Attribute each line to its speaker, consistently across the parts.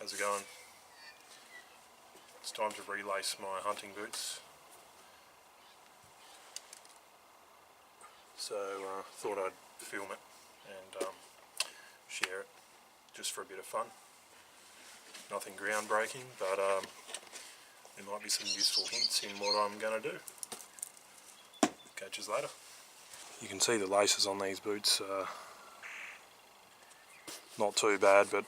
Speaker 1: How's it going? It's time to relace my hunting boots. So thought I'd film it and share it just for a bit of fun. Nothing groundbreaking, but there might be some useful hints in what I'm going to do. Catch us later. You can see the laces on these boots not too bad, but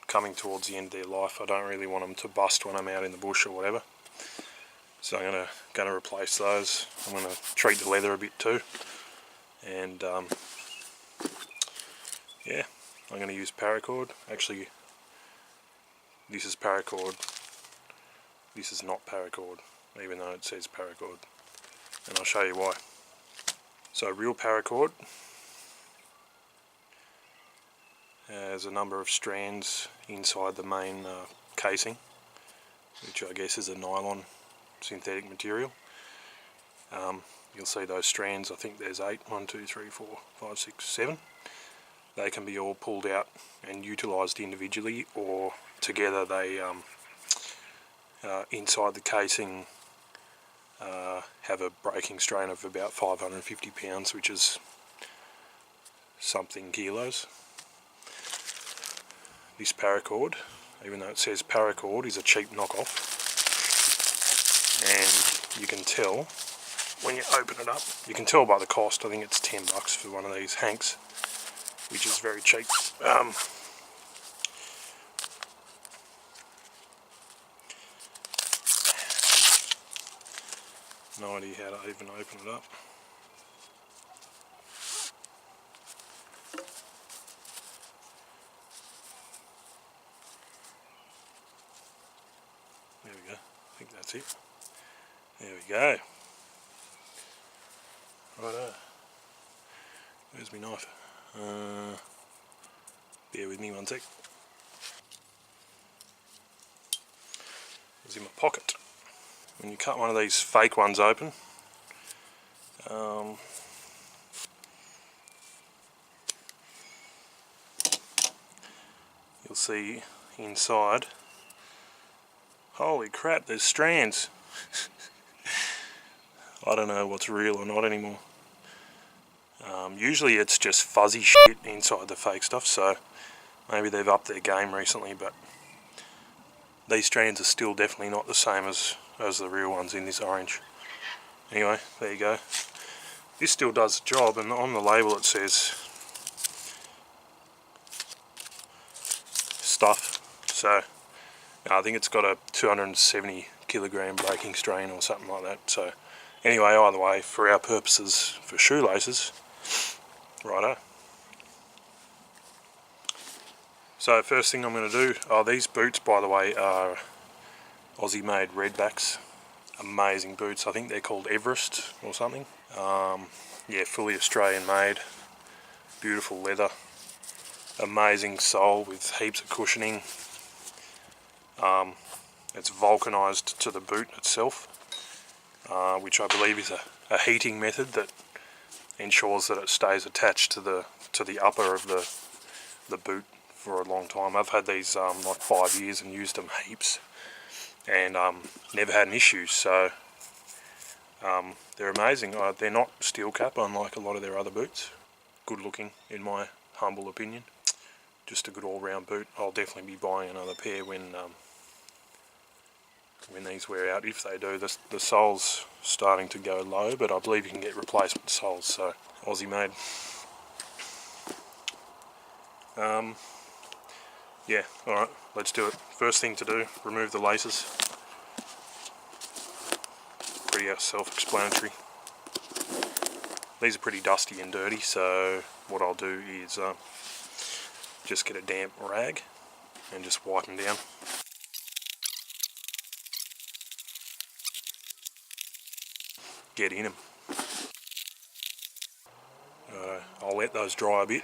Speaker 1: coming towards the end of their life, I don't really want them to bust when I'm out in the bush or whatever. So I'm going to replace those. I'm going to treat the leather a bit too, and yeah, I'm going to use Paracord. Actually, this is Paracord. This is not Paracord, even though it says Paracord, and I'll show you why. So real Paracord has a number of strands inside the main casing, which I guess is a nylon synthetic material. You'll see those strands, I think there's 8, 1, 2, 3, 4, 5, 6, 7. They can be all pulled out and utilised individually, or together they, inside the casing, have a breaking strain of about 550 pounds, which is something kilos. This Paracord, even though it says Paracord, is a cheap knockoff, and you can tell when you open it up, you can tell by the cost. I think it's $10 for one of these hanks, which is very cheap. No idea how to even open it up. There we go. I think that's it. There we go. Righto. Where's my knife? Bear with me one sec. It was in my pocket. When you cut one of these fake ones open, you'll see inside, holy crap, there's strands. I don't know what's real or not anymore. Usually it's just fuzzy shit inside the fake stuff, so maybe they've upped their game recently, but these strands are still definitely not the same as the real ones in this orange. Anyway, there you go. This still does the job, and on the label it says stuff, so I think it's got a 270 kilogram breaking strain or something like that. So anyway, either way, for our purposes for shoelaces, righto. So first thing I'm going to do, these boots by the way are Aussie made Redbacks, amazing boots. I think they're called Everest or something. Yeah, fully Australian made, beautiful leather, amazing sole with heaps of cushioning. It's vulcanized to the boot itself, which I believe is a heating method that ensures that it stays attached to the upper of the boot for a long time. I've had these like 5 years and used them heaps, and never had an issue. So they're amazing. They're not steel cap, unlike a lot of their other boots. Good looking, in my humble opinion. Just a good all-round boot. I'll definitely be buying another pair when these wear out. If they do, the sole's starting to go low, but I believe you can get replacement soles, so Aussie made. Yeah, alright, let's do it. First thing to do, remove the laces. Pretty self-explanatory. These are pretty dusty and dirty, so what I'll do is just get a damp rag and just wipe them down. Get in them. I'll let those dry a bit.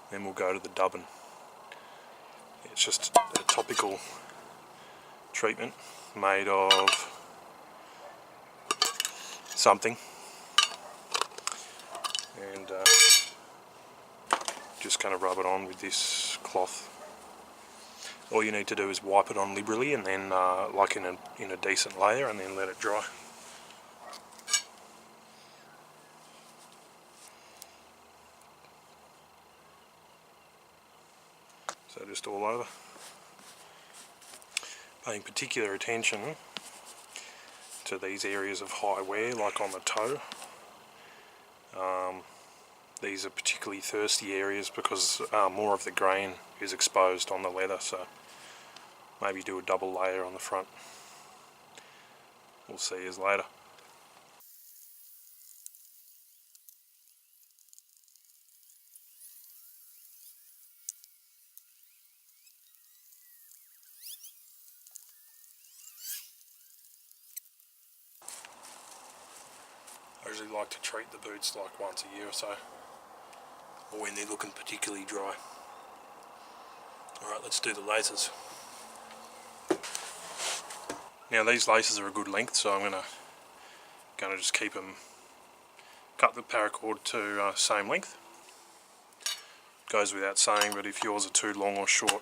Speaker 1: Then we'll go to the dubbing. It's just a topical treatment made of something, and just going to rub it on with this cloth. All you need to do is wipe it on liberally, and then like in a decent layer, and then let it dry. So just all over. Paying particular attention to these areas of high wear, like on the toe. These are particularly thirsty areas because more of the grain is exposed on the leather, so maybe do a double layer on the front. We'll see you later. I usually like to treat the boots like once a year or so, or when they're looking particularly dry. Alright, let's do the laces. Now these laces are a good length, so I'm gonna just keep them, cut the paracord to same length. Goes without saying, but if yours are too long or short,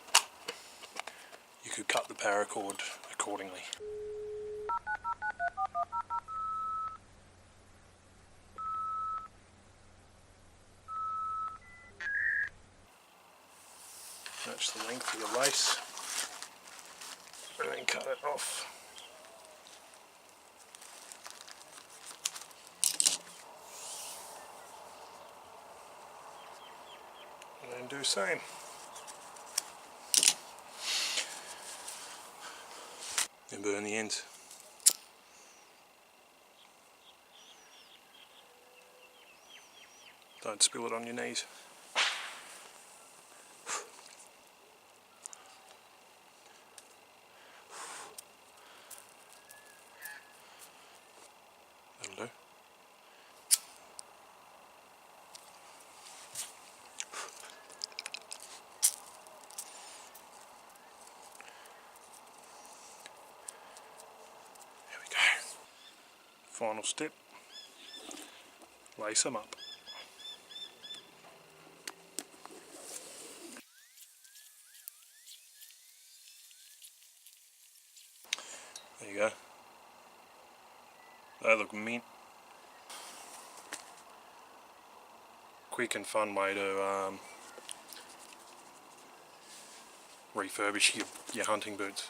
Speaker 1: you could cut the paracord accordingly. Match the length of the lace, and then cut it off. And then do same. And burn the ends. Don't spill it on your knees. That'll do. There we go. Final step. Lace them up. There you go. They look mint. Quick and fun way to refurbish your hunting boots.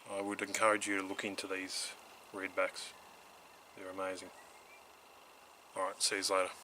Speaker 1: I would encourage you to look into these Redbacks. They're amazing. Alright, see you later.